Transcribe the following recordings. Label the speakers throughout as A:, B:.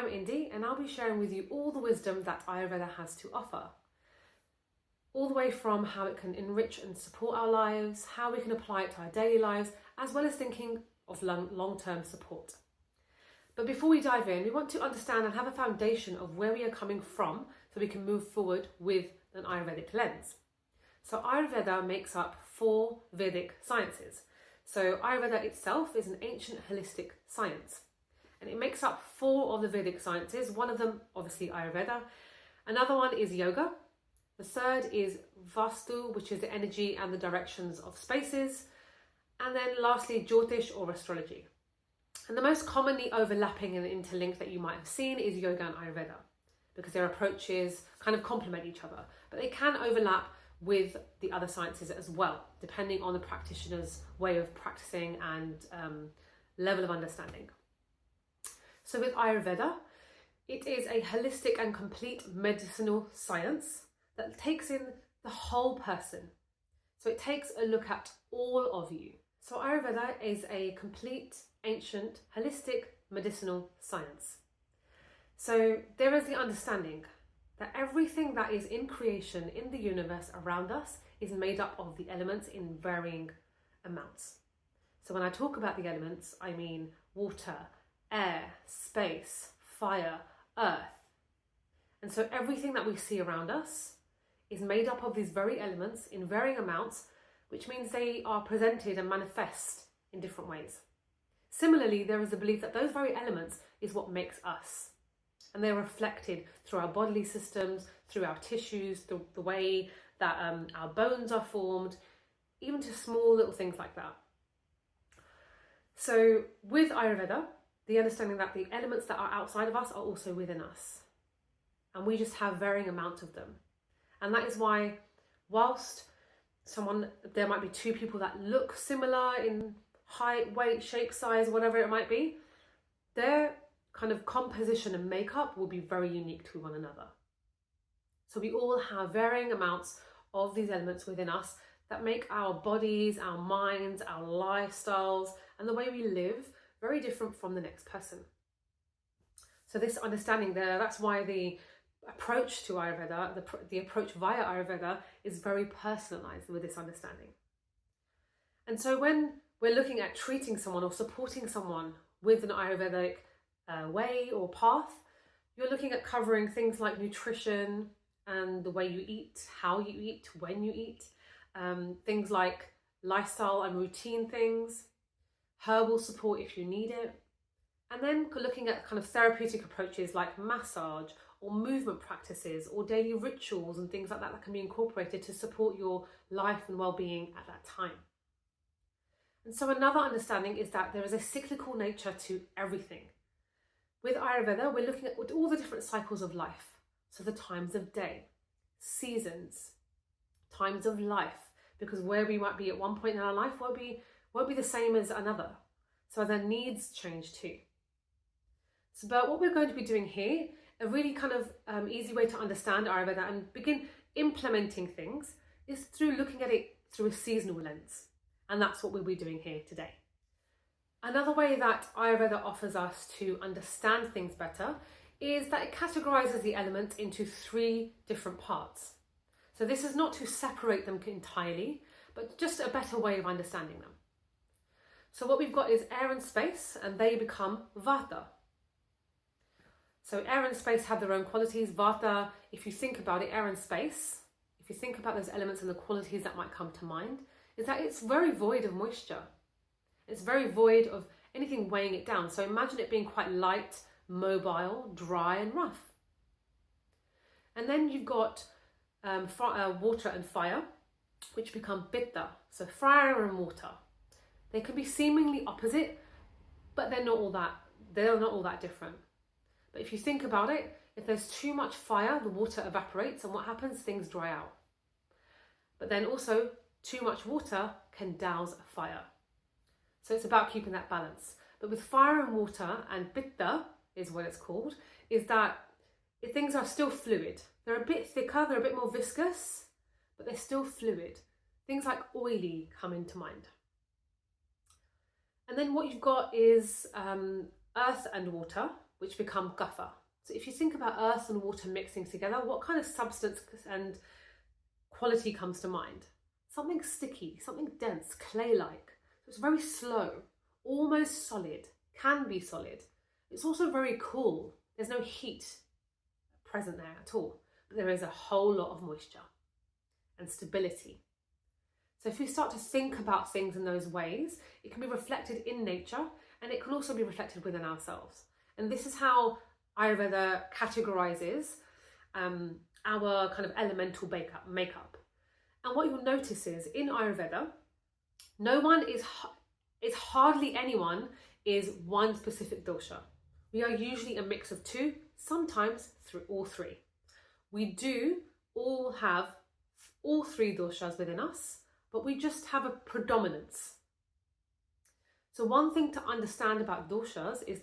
A: I'm Indy, and I'll be sharing with you all the wisdom that Ayurveda has to offer. All the way from how it can enrich and support our lives, how we can apply it to our daily lives, as well as thinking of long-term support. But before we dive in, we want to understand and have a foundation of where we are coming from so we can move forward with an Ayurvedic lens. So Ayurveda makes up 4 Vedic sciences. So Ayurveda itself is an ancient holistic science. And it makes up 4 of the Vedic sciences. One of them, obviously, Ayurveda. Another one is yoga. The third is Vastu, which is the energy and the directions of spaces. And then lastly, Jyotish or astrology. And the most commonly overlapping and interlinked that you might have seen is yoga and Ayurveda, because their approaches kind of complement each other. But they can overlap with the other sciences as well, depending on the practitioner's way of practicing and level of understanding. So with Ayurveda, it is a holistic and complete medicinal science that takes in the whole person. So it takes a look at all of you. So Ayurveda is a complete, ancient, holistic medicinal science. So there is the understanding that everything that is in creation in the universe around us is made up of the elements in varying amounts. So when I talk about the elements, I mean water, air, space, fire, earth. And so everything that we see around us is made up of these very elements in varying amounts, which means they are presented and manifest in different ways. Similarly, there is a belief that those very elements is what makes us. And they're reflected through our bodily systems, through our tissues, the way that our bones are formed, even to small little things like that. So with Ayurveda, the understanding that the elements that are outside of us are also within us. And we just have varying amounts of them. And that is why whilst there might be 2 people that look similar in height, weight, shape, size, whatever it might be, their kind of composition and makeup will be very unique to one another. So we all have varying amounts of these elements within us that make our bodies, our minds, our lifestyles, and the way we live very different from the next person. So this understanding there, that's why the approach to Ayurveda, the approach via Ayurveda is very personalized with this understanding. And so when we're looking at treating someone or supporting someone with an Ayurvedic way or path, you're looking at covering things like nutrition and the way you eat, how you eat, when you eat, things like lifestyle and routine things, herbal support if you need it, and then looking at kind of therapeutic approaches like massage or movement practices or daily rituals and things like that that can be incorporated to support your life and well-being at that time. And so another understanding is that there is a cyclical nature to everything. With Ayurveda, we're looking at all the different cycles of life. So the times of day, seasons, times of life, because where we might be at one point in our life won't be the same as another. So their needs change too. So, but what we're going to be doing here, a really kind of easy way to understand Ayurveda and begin implementing things, is through looking at it through a seasonal lens. And that's what we'll be doing here today. Another way that Ayurveda offers us to understand things better is that it categorizes the elements into 3 different parts. So this is not to separate them entirely, but just a better way of understanding them. So what we've got is air and space, and they become Vata. So air and space have their own qualities. Vata, if you think about it, air and space, if you think about those elements and the qualities that might come to mind, is that it's very void of moisture. It's very void of anything weighing it down. So imagine it being quite light, mobile, dry and rough. And then you've got water and fire, which become Pitta. So fire and water. They can be seemingly opposite, but they're not all that different. But if you think about it, if there's too much fire, the water evaporates, and what happens? Things dry out. But then also, too much water can douse a fire. So it's about keeping that balance. But with fire and water, and Pitta is what it's called, is that things are still fluid. They're a bit thicker, they're a bit more viscous, but they're still fluid. Things like oily come into mind. And then what you've got is earth and water, which become kapha. So if you think about earth and water mixing together, what kind of substance and quality comes to mind? Something sticky, something dense, clay-like. So it's very slow, almost solid, can be solid. It's also very cool. There's no heat present there at all, but there is a whole lot of moisture and stability. So if we start to think about things in those ways, it can be reflected in nature, and it can also be reflected within ourselves. And this is how Ayurveda categorizes our kind of elemental makeup. And what you'll notice is in Ayurveda, it's hardly anyone is one specific dosha. We are usually a mix of two, sometimes all three. We do all have all three doshas within us, but we just have a predominance. So one thing to understand about doshas is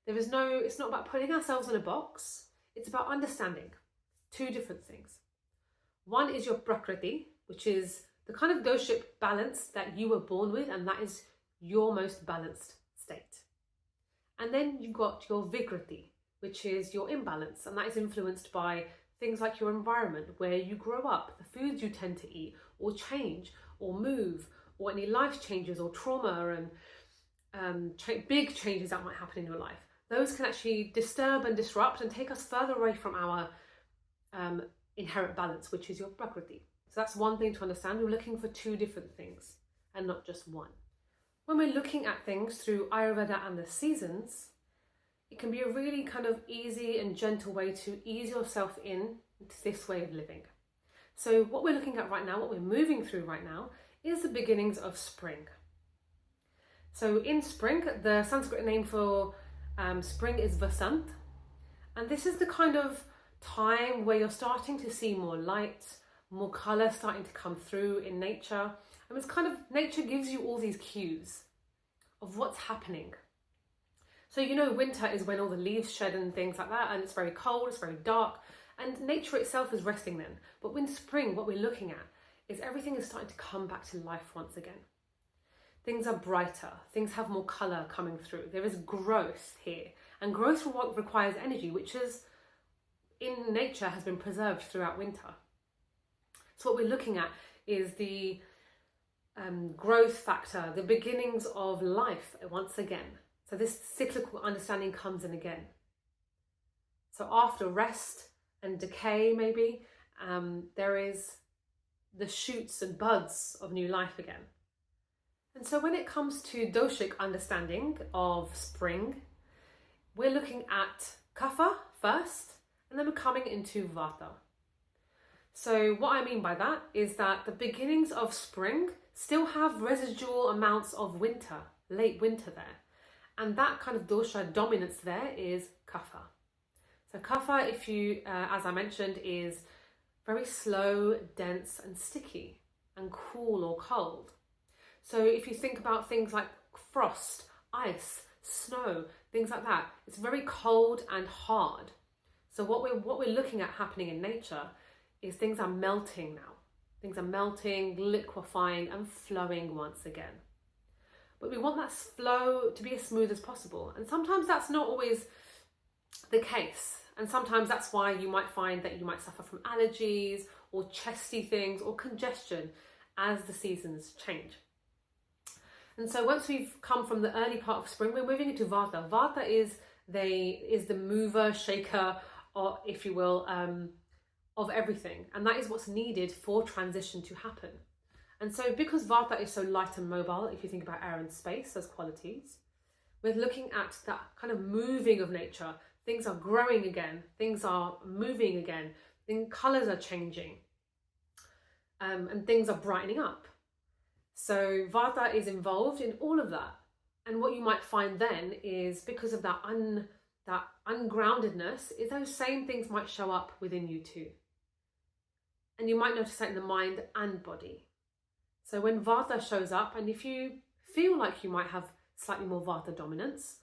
A: it's not about putting ourselves in a box, it's about understanding two different things. One is your prakriti, which is the kind of doshic balance that you were born with, and that is your most balanced state. And then you've got your vikriti, which is your imbalance, and that is influenced by things like your environment, where you grow up, the foods you tend to eat, or change, or move, or any life changes, or trauma, and big changes that might happen in your life. Those can actually disturb and disrupt and take us further away from our inherent balance, which is your prakriti. So that's one thing to understand. We're looking for two different things and not just one. When we're looking at things through Ayurveda and the seasons, it can be a really kind of easy and gentle way to ease yourself into this way of living. So what we're looking at right now, what we're moving through right now, is the beginnings of spring. So in spring, the Sanskrit name for spring is Vasant. And this is the kind of time where you're starting to see more light, more colour starting to come through in nature. And it's kind of, nature gives you all these cues of what's happening. So winter is when all the leaves shed and things like that, and it's very cold, it's very dark, and nature itself is resting then. But in spring, what we're looking at is everything is starting to come back to life once again. Things are brighter, things have more colour coming through. There is growth here, and growth requires energy, which is in nature has been preserved throughout winter. So what we're looking at is the growth factor, the beginnings of life once again. So this cyclical understanding comes in again. So after rest and decay, maybe, there is the shoots and buds of new life again. And so when it comes to doshic understanding of spring, we're looking at kapha first, and then we're coming into vata. So what I mean by that is that the beginnings of spring still have residual amounts of winter, late winter there. And that kind of dosha dominance there is kapha. So kapha, if you, as I mentioned, is very slow, dense and sticky and cool or cold. So if you think about things like frost, ice, snow, things like that, it's very cold and hard. So what we're looking at happening in nature is things are melting now. Things are melting, liquefying and flowing once again. But we want that flow to be as smooth as possible. And sometimes that's not always the case. And sometimes that's why you might find that you might suffer from allergies or chesty things or congestion as the seasons change. And so once we've come from the early part of spring, we're moving into vata. Vata is the mover, shaker, or if you will, of everything. And that is what's needed for transition to happen. And so because vata is so light and mobile, if you think about air and space as qualities, we're looking at that kind of moving of nature. Things are growing again, things are moving again, colours are changing, and things are brightening up. So vata is involved in all of that. And what you might find then is because of that ungroundedness, is those same things might show up within you too. And you might notice that in the mind and body. So when vata shows up, and if you feel like you might have slightly more vata dominance,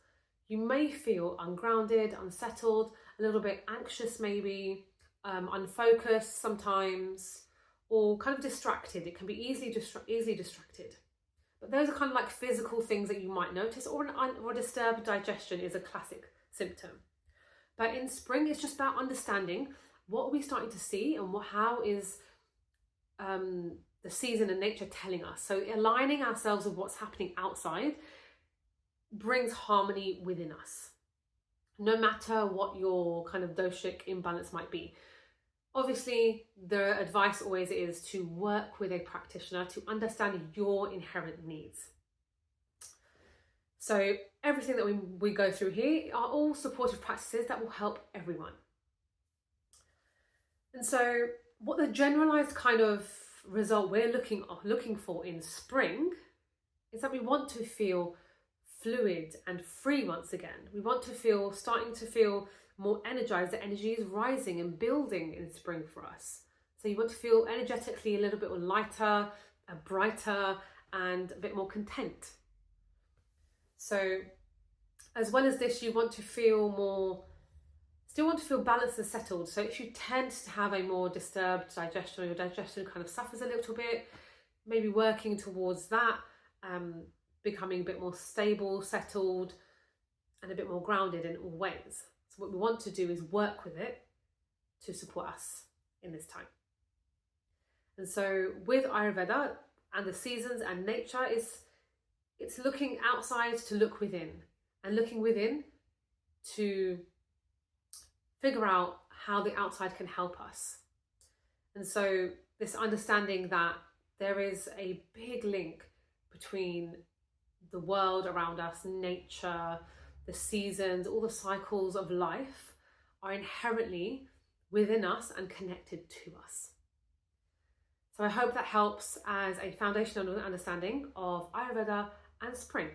A: you may feel ungrounded, unsettled, a little bit anxious maybe, unfocused sometimes, or kind of distracted. It can be easily distracted. But those are kind of like physical things that you might notice, or a disturbed digestion is a classic symptom. But in spring, it's just about understanding what are we starting to see and how is the season and nature telling us. So aligning ourselves with what's happening outside brings harmony within us, no matter what your kind of doshic imbalance might be. Obviously, the advice always is to work with a practitioner to understand your inherent needs. So everything that we go through here are all supportive practices that will help everyone. And so what the generalized kind of result we're looking for in spring is that we want to feel fluid and free once again. We want to starting to feel more energized. The energy is rising and building in spring for us. So you want to feel energetically a little bit lighter, brighter, and a bit more content. So as well as this, you want to feel still want to feel balanced and settled. So if you tend to have a more disturbed digestion, or your digestion kind of suffers a little bit, maybe working towards that, becoming a bit more stable, settled, and a bit more grounded in all ways. So what we want to do is work with it to support us in this time. And so with Ayurveda and the seasons and nature, it's looking outside to look within, and looking within to figure out how the outside can help us. And so this understanding that there is a big link between the world around us, nature, the seasons, all the cycles of life are inherently within us and connected to us. So I hope that helps as a foundational understanding of Ayurveda and spring.